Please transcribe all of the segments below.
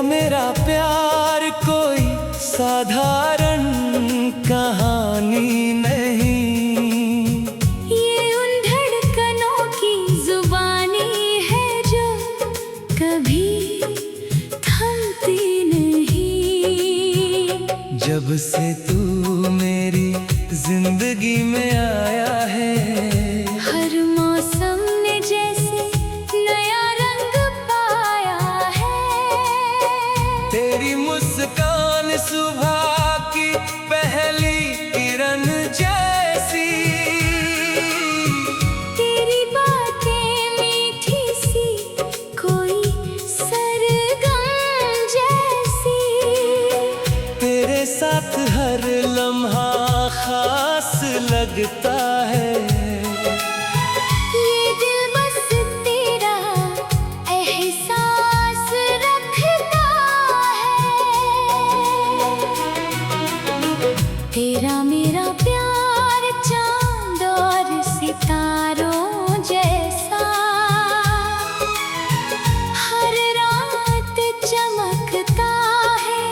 मेरा प्यार कोई साधारण कहानी नहीं, ये उन धड़कनों की जुबानी है जो कभी थमती नहीं। जब से तू मेरी जिंदगी में आया है, हर मौसम ने जैसे नया रंग पाया है। तेरी मुस्कान सुबह की पहली किरण जैसी, तेरी बातें मीठी सी कोई सरगम जैसी। तेरे साथ हर लम्हा खास लगता है। ये दिल बस तेरा एहसास रखता है। तेरा मेरा प्यार चांद और सितारों जैसा, हर रात चमकता है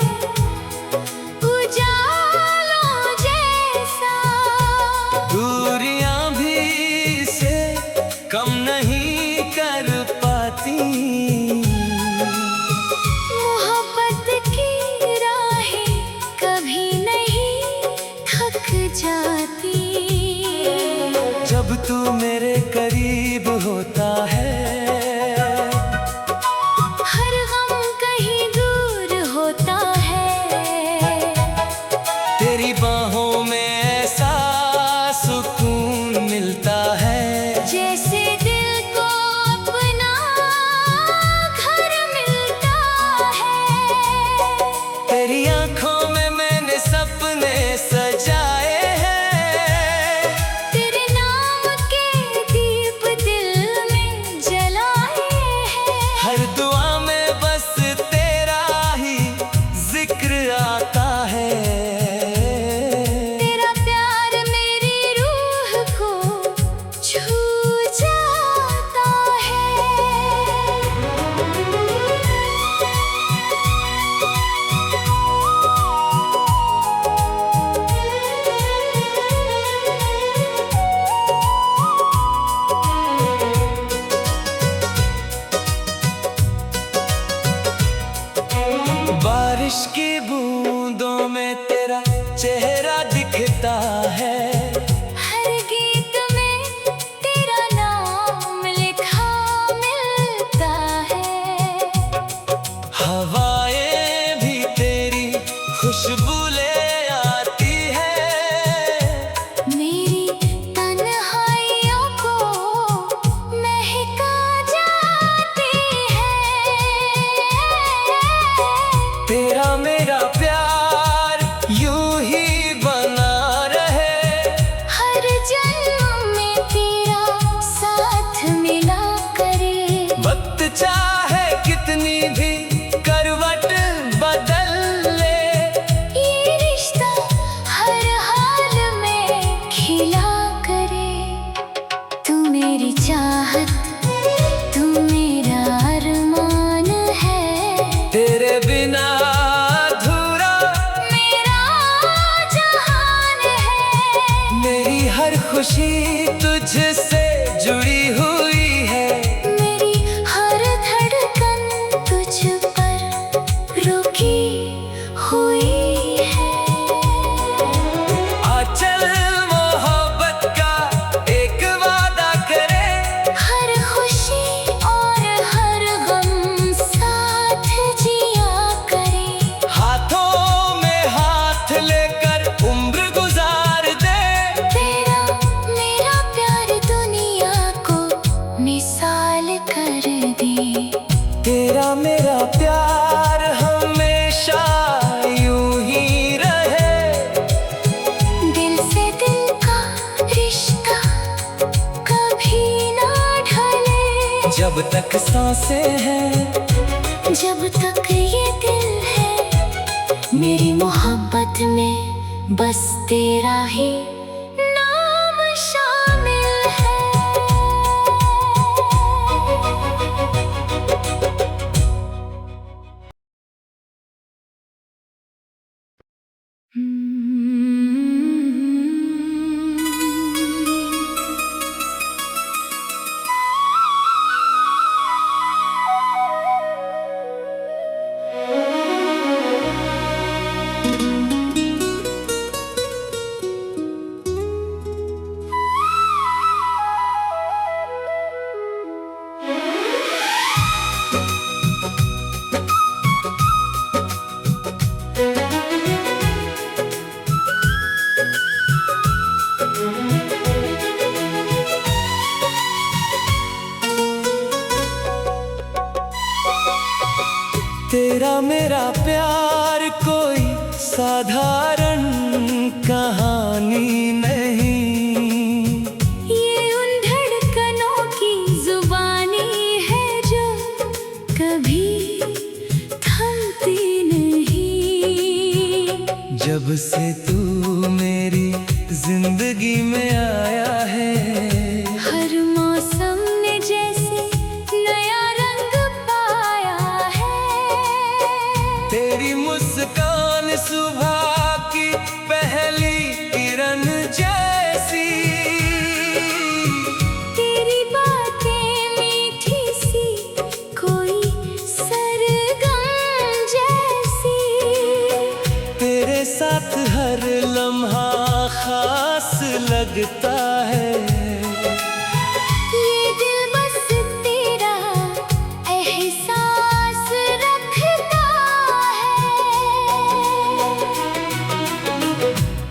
उजालों जैसा। दूरियां भी इसे कम नहीं कर पाती, मोहब्बत की राहें कभी नहीं थक जाती। जब तू मेरे करीब होता है, हर गम कहीं दूर होता है। तेरी बाहों में ऐसा सुकून मिलता है, जैसे दिल को अपना घर मिलता है। तेरी आंखों में मैंने सपने सजाए हैं। तेरे नाम के दीप दिल में जलाए हैं। हर दुआ में बस तेरा ही जिक्र आता है। तेरा प्यार मेरी रूह को छू जाता है। बारिश की बूंदों में तेरा चेहरा दिखता है। हर गीत में तेरा नाम लिखा मिलता है। हवाएं भी तेरी खुशबू ले आती है। मेरी तन्हाइयों को महका जाती है। तेरा मेरा प्यार यूं ही बना रहे, हर जन्म में तेरा साथ मिला करे। वक्त चाहे कितनी भी करवट बदल ले, ये रिश्ता हर हाल में खिला करे। तू मेरी चाहत, तू मेरा अरमान है। तेरे बिना अधूरा मेरा जहान है। मेरी हर खुशी तुझसे जुड़ी हुई है। मेरी हर धड़कन तुझ पर रुकी हुई है। आचल मोहब्बत का एक वादा करे, हर खुशी और हर गम साथ जिया करे। हाथों में हाथ लेकर उम्र गुजार दे। तेरा मेरा प्यार दुनिया को मिसाल कर दे। तेरा मेरा प्यार हमेशा यूं ही रहे। दिल से दिल का रिश्ता कभी ना ढले। जब तक सांसें हैं, जब तक ये दिल है, मेरी मोहब्बत में बस तेरा ही तेरा मेरा प्यार कोई साधारण कहानी नहीं, ये उन धड़कनों की जुबानी है जो कभी थमती नहीं। जब से तू मेरी जिंदगी में आया है, हर मौसम ने जैसे नया रंग पाया है। तेरी मुस्कान सुबह की पहली किरण जैसी, तेरी बातें मीठी सी कोई सरगम जैसी। तेरे साथ हर लम्हा खास लगता है। ये दिल बस तेरा एहसास रखता है।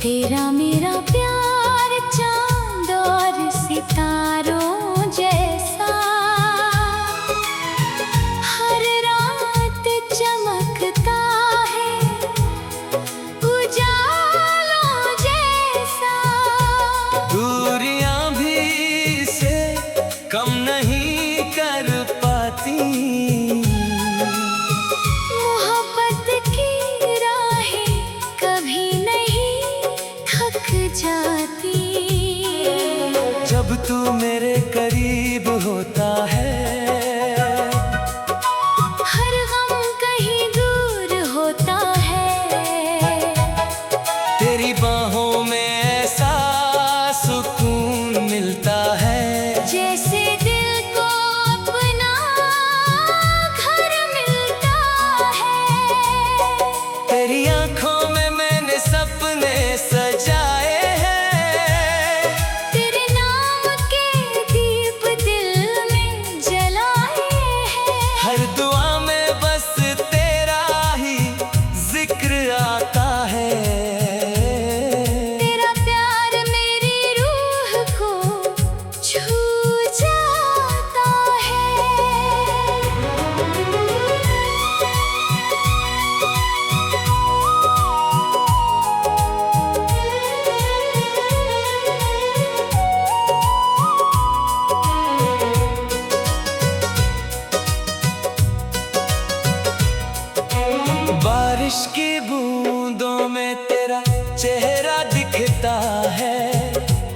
तेरा मेरा प्यार चांद और सितारों जैसा, हर रात चमकता है उजालों जैसा। दूरियां भी इसे कम नहीं कर पाती, मोहब्बत की राहें कभी नहीं थक जाती। जब तू मेरे करीब होता है, हर गम कहीं दूर होता है। तेरी बाहों में ऐसा सुकून मिलता है, जैसे दिल को अपना घर मिलता है। तेरी आंखों में मैंने सपने सजाए हैं। तेरे नाम के दीप दिल में जलाए हैं। हर दुआ में बस तेरा ही जिक्र आता है। तेरा प्यार मेरी रूह को छू जाता है। बारिश की बूंदों में तेरा चेहरा दिखता है।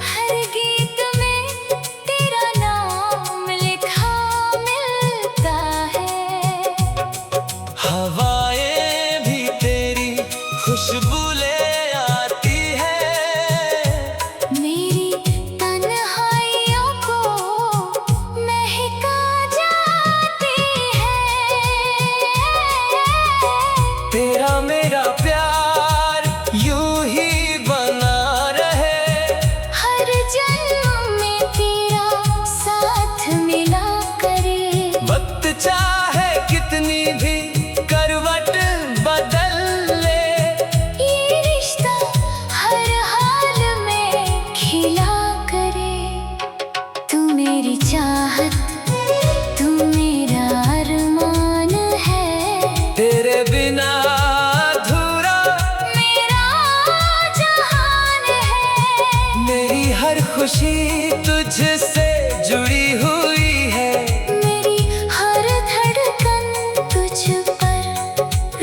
हर गीत में तेरा नाम लिखा मिलता है। हवाएं भी तेरी खुशबू ले आती है। मेरी तन्हाइयों को महका जाती है। तेरा मेरा प्यार यूं ही बना रहे, हर जन्म में तेरा साथ मिला करे। वक्त चाहे कितनी भी करवट बदल ले, ये रिश्ता हर हाल में खिला करे। तू मेरी चाहत, तू मेरा अरमान है। तेरे बिना अधूरा मेरा जहान है। मेरी हर खुशी तुझसे जुड़ी हुई है। मेरी हर धड़कन तुझ पर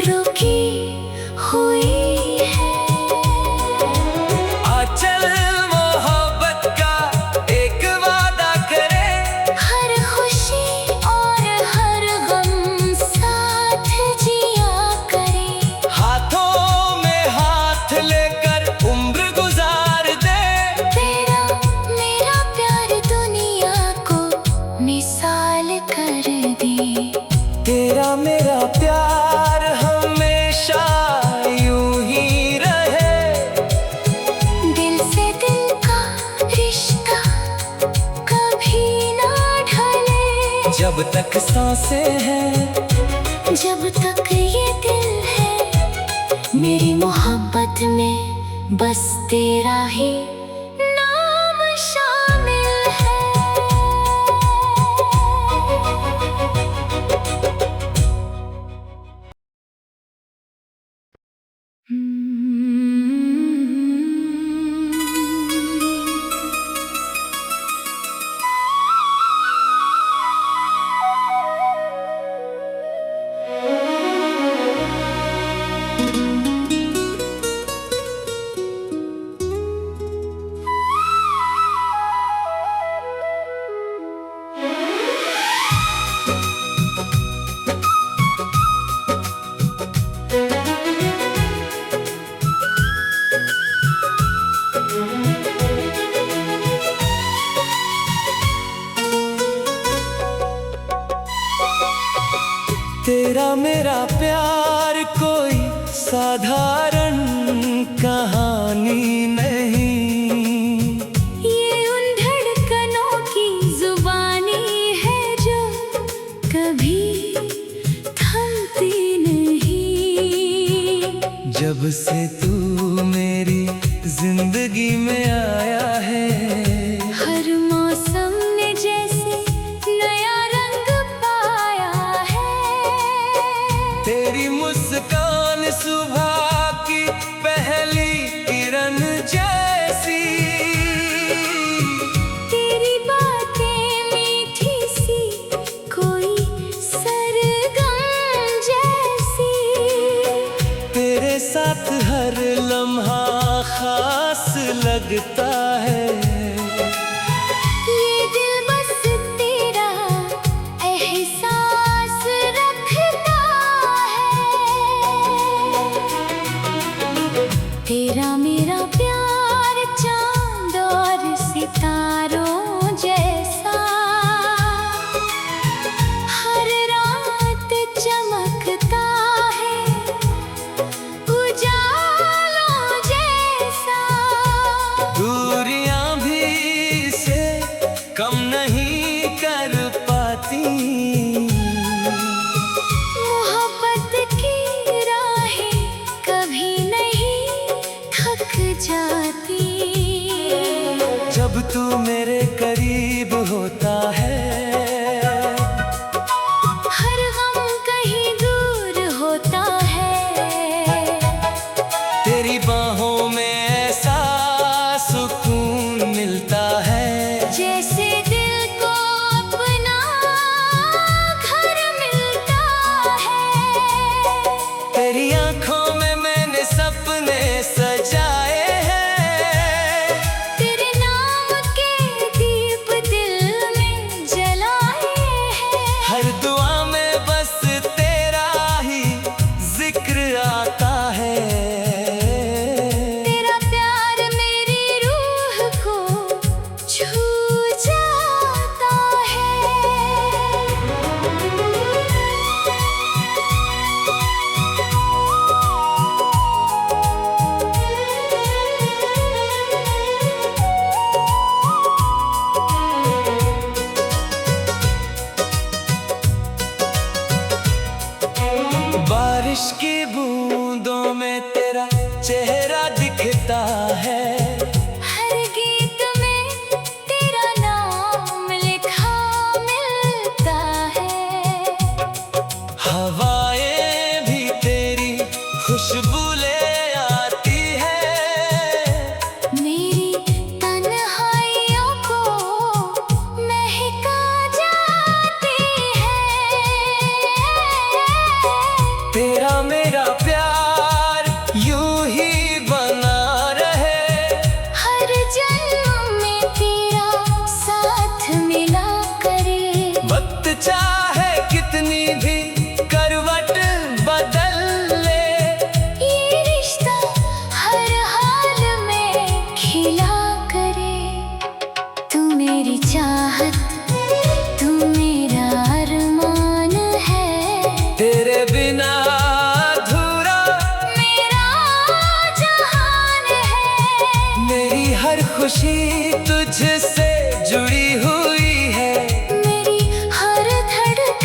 रुकी हुई है। आंचल मोहब्बत का एक वादा करे, हर खुशी और हर गम साथ जिया करे। हाथों में हाथ ले तक सांसें हैं, जब तक ये दिल है, मेरी मोहब्बत में बस तेरा ही नाम शामिल है। तेरा मेरा प्यार कोई साधारण कहानी नहीं, ये उन धड़कनों की जुबानी है जो कभी थमती नहीं। जब से तू मेरी जिंदगी में आया है, हर मौसम ने जैसे नया रंग पाया है। तेरी मुस्कान सुबह की पहली किरण जैसी, तेरी बातें मीठी सी कोई सरगम जैसी। तेरे साथ हर लम्हा खास लगता है। ये दिल बस तेरा एहसास रखता है। तेरा मेरा प्यार चांद और सितारों जैसा, हर रात चमकता है उजालों जैसा। दूरियां भी इसे कम नहीं कर पाती, मोहब्बत की राहें कभी नहीं थक जाती। जब तू मेरे करीब होता है, हर गम कहीं दूर होता है। तेरी बाहों में ऐसा सुकून मिलता है, जैसे दिल को अपना घर मिलता है। तेरी आंखों में मैंने सपने सजाए हैं, तेरे नाम के दीप दिल में जलाए हैं। हर दुआ में बस तेरा ही जिक्र आता है। तेरा प्यार मेरी रूह को छू जाता है। बारिश की बूंदों में तेरा चेहरा दिखता है, हर गीत में तेरा नाम लिखा मिलता है। हवाएं भी तेरी खुशबू ले आती है, मेरी तन्हाइयों को महका जाती है। तेरा मेरा प्यार यूं ही बना रहे, हर जन्म में तेरा साथ मिला करे। वक्त चाहे कितनी भी करवट बदल ले, ये रिश्ता हर हाल में खिला करे। तू मेरी चाहत, तू मेरा अरमान है। तेरे बिना अधूरा मेरा जहान है। मेरी हर खुशी तुझसे जुड़ी हुई है। मेरी हर धड़कन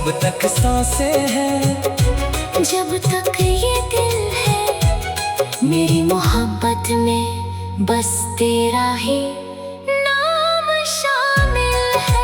जब तक सांसें हैं, जब तक ये दिल है, मेरी मोहब्बत में बस तेरा ही नाम शामिल है।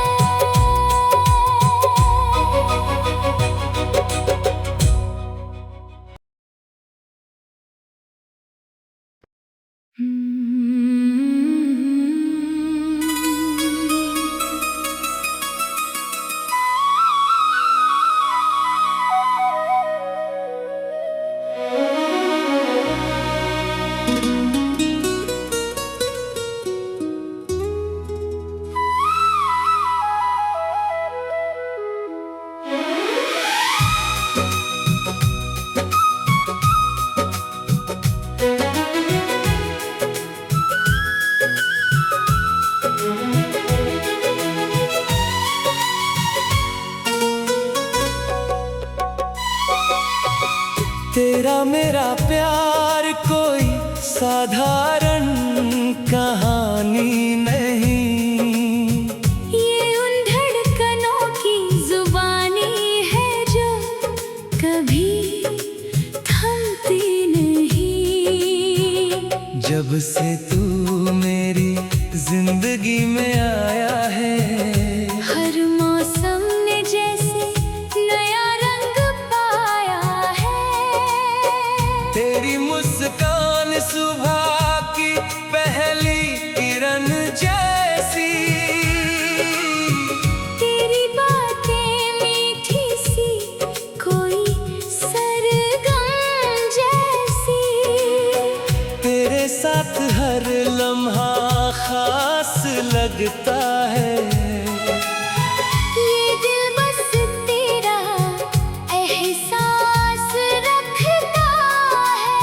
तेरा मेरा प्यार कोई साधारण कहानी नहीं, ये उन धड़कनों की जुबानी है जो कभी थमती नहीं। जब से तू मेरी जिंदगी में आया है, हर मौसम ने जैसे नया रंग पाया है। तेरी मुस्कान सुबह की पहली किरण जैसी, तेरी बातें मीठी सी कोई सरगम जैसी। तेरे साथ हर लम्हा खास लगता है। ये दिल बस तेरा एहसास रखता है।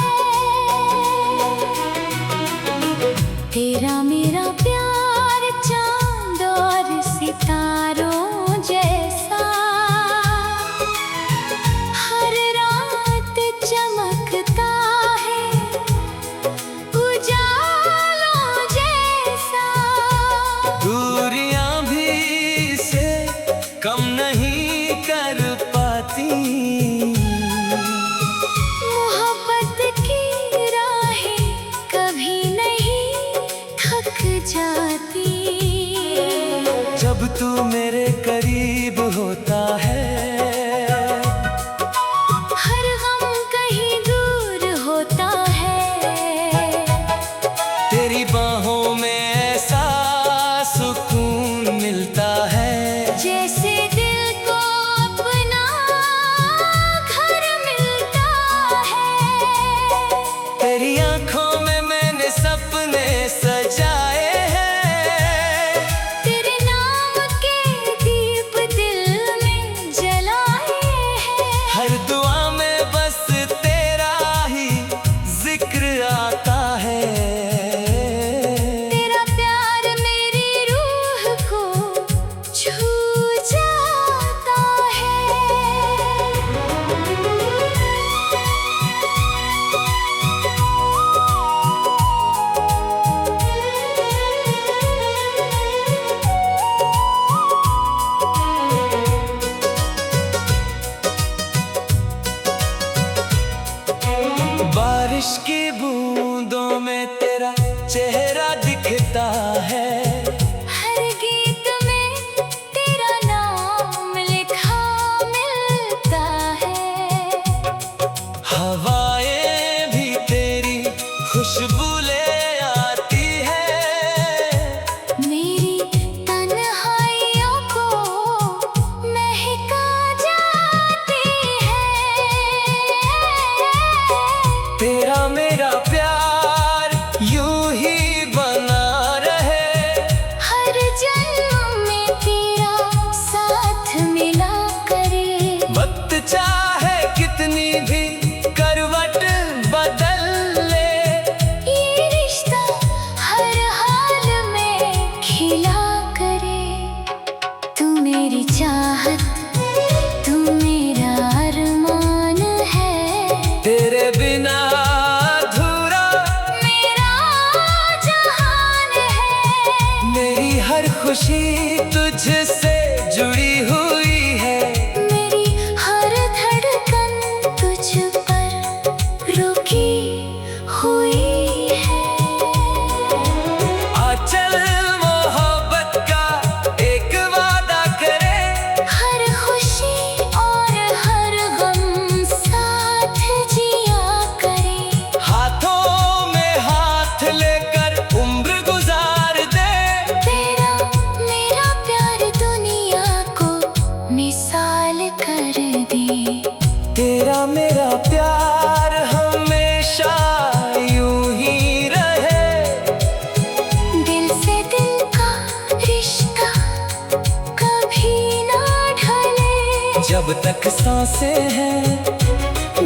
तेरा मेरा प्यार चांद और सितारों जैसा, हर रात चमकता है उजालों जैसा। दूरियां भी इसे कम नहीं कर पाती, मोहब्बत की राहें कभी नहीं थक जाती। जब तू मेरे करीब होता है, हर गम कहीं दूर होता है। तेरी बाहों में ऐसा सुकून मिलता है, जैसे दिल को अपना घर मिलता है। तेरी आंखों में मैंने सपने सजाए हैं। तेरे नाम के दीप दिल में जलाए हैं। हर दुआ में बस तेरा ही जिक्र आता है। तेरा प्यार मेरी रूह को छू जाता है। बारिश की बूंदों में तेरा चेहरा दिखता है। हर गीत में तेरा नाम लिखा मिलता है। हवाएं भी तेरी खुशबू ले आती है। मेरी तन्हाइयों को महका जाती है। तेरा मेरा प्यार यूं ही बना रहे। हर जन्म में तेरा साथ मिला करे। वक्त चाहे कितनी भी करवट बदल ले, ये रिश्ता हर हाल में खिला करे। तू मेरी चाहत, तू मेरा अरमान है। तेरे बिना अधूरा मेरा जहान है। मेरी हर खुशी तुझसे जुड़ी हुई है। मेरी जब तक सांसें हैं,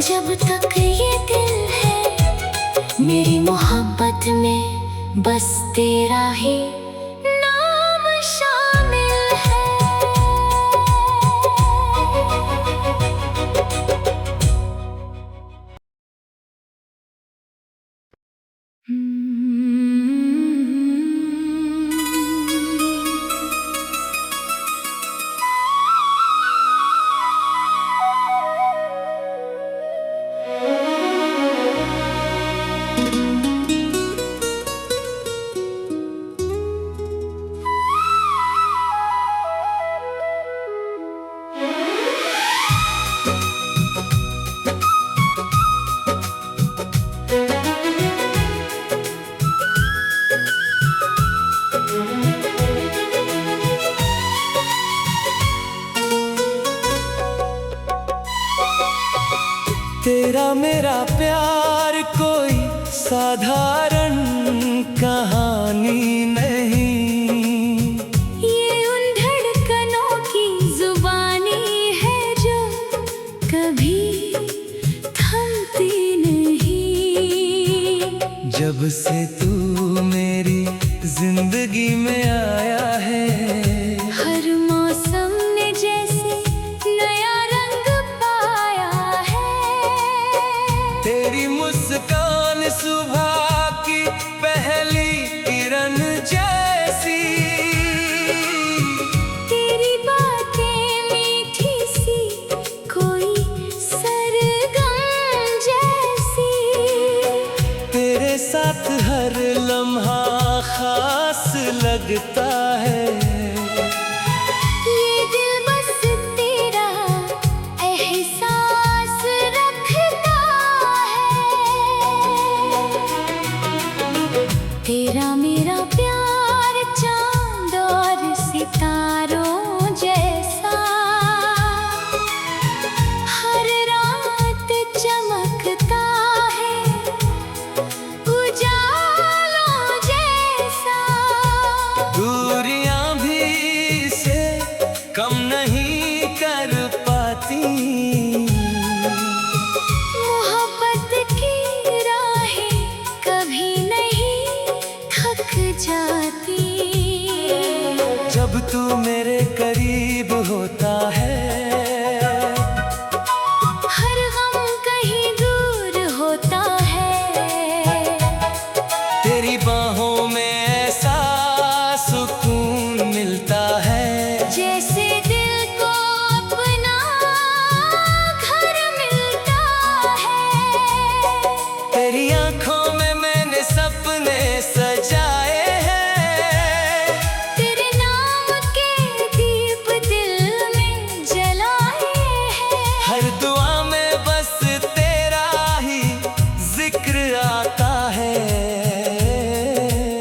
जब तक ये दिल है, मेरी मोहब्बत में बस तेरा ही नाम शामिल है। तेरा मेरा प्यार कोई साधारण कहानी नहीं, ये उन धड़कनों की जुबानी है जो कभी थमती नहीं। जब से तू मेरी जिंदगी में आया है, हर मौसम ने जैसे नया रंग पाया है। तेरी मुस्कान सुबह की पहली किरण जैसी, तेरी बातें मीठी सी कोई सरगम जैसी। तेरे साथ हर लम्हा खास लगता है। ये दिल बस तेरा एहसास रखता है। तेरा मेरा प्यार चांद और सितारों जैसा, हर रात चमकता है उजालों जैसा। दूरियां भी इसे कम नहीं कर पाती, मोहब्बत की राहें कभी नहीं थक जाती। जब तू मेरे करीब होता है, हर गम कहीं दूर होता है। तेरी बाहों में ऐसा सुकून मिलता है, जैसे दिल को अपना घर मिलता है। तेरी आंखों में मैंने सपने सजाए हैं। तेरे नाम के दीप दिल में जलाए हैं। हर दुआ में बस तेरा ही जिक्र आता है।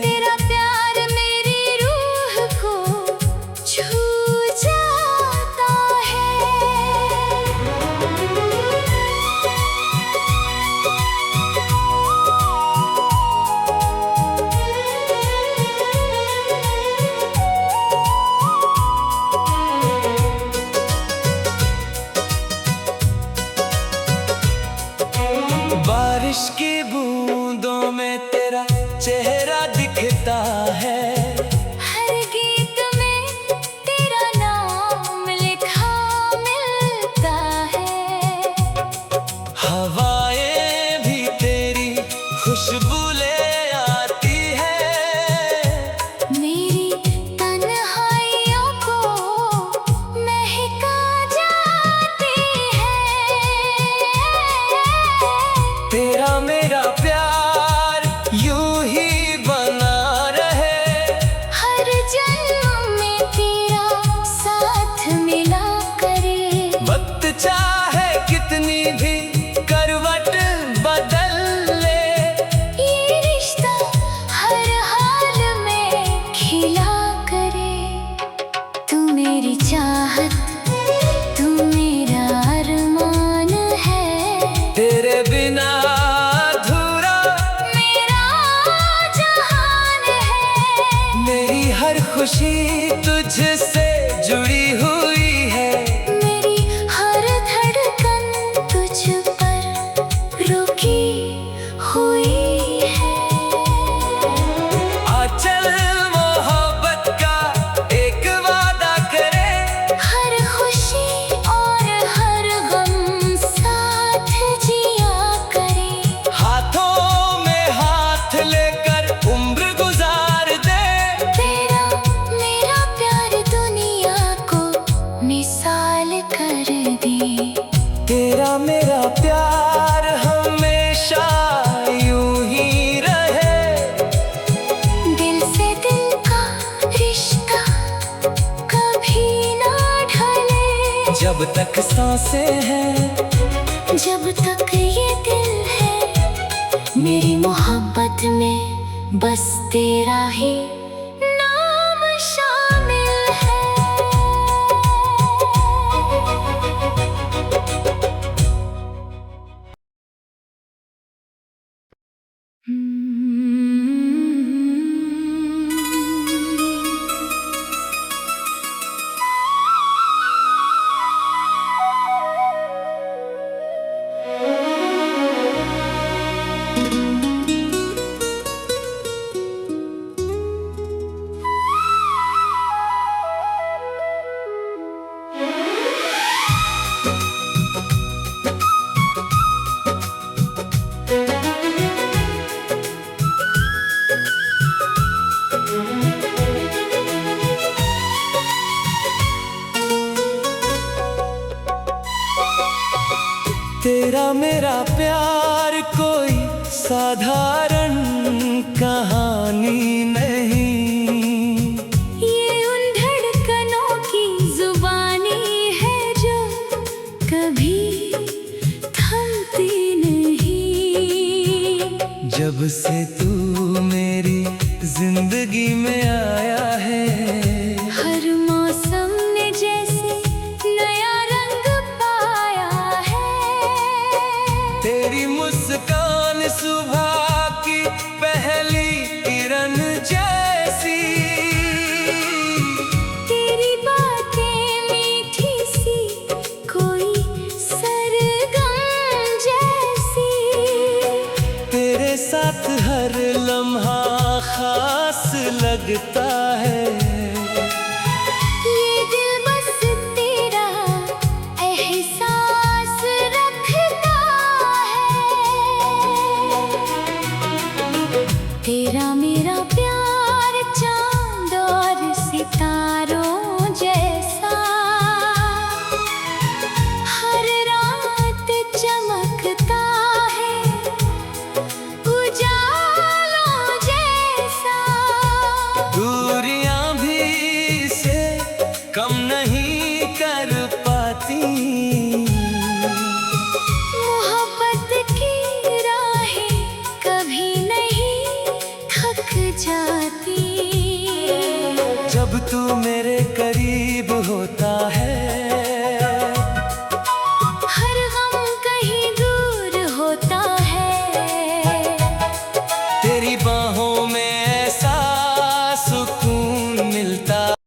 तेरा प्यार मेरी रूह को छू जाता है। बारिश की बूंदों में तेरा चेहरा दिखता है। हर गीत में तेरा नाम लिखा मिलता है। हवाएं भी तेरी खुशबू ले आती है। मेरी तन्हाइयों को महका जाती है। तेरा मेरा प्यार यूं ही बना रहे। हर जन्म में तेरा साथ मिला करे। वक्त चाहे कितनी भी करवट बदल ले, ये रिश्ता हर हाल में खिला करे। तू मेरी चाहत, तू मेरा अरमान है। तेरे बिना अधूरा मेरा जहान है। मेरी हर खुशी तुझसे जुड़ी हुई है। मेरी हर जब तक सांसें हैं, जब तक ये दिल है, मेरी मोहब्बत में बस तेरा ही नाम शामिल है। तेरा मेरा प्यार कोई साधारण कहानी नहीं, ये उन धड़कनों की जुबानी है जो कभी थमती नहीं। जब से तू मेरी जिंदगी में आया है, हर मौसम ने जैसे नया रंग पाया है। तेरी मुस्कान सुबह की पहली किरण जैसी, तेरी बातें मीठी सी कोई सरगम जैसी। तेरे साथ हर लम्हा खास लगता है। ये दिल बस तेरा एहसास रखता है। तेरा मेरा प्यार चांद और सितारों जैसा, हर रात चमकता है उजालों जैसा। दूरियां भी इसे कम नहीं कर पाती, मोहब्बत की राहें कभी नहीं थक जाती। जब तू मेरे करीब होता है, हर गम कहीं दूर होता है। तेरी बाहों में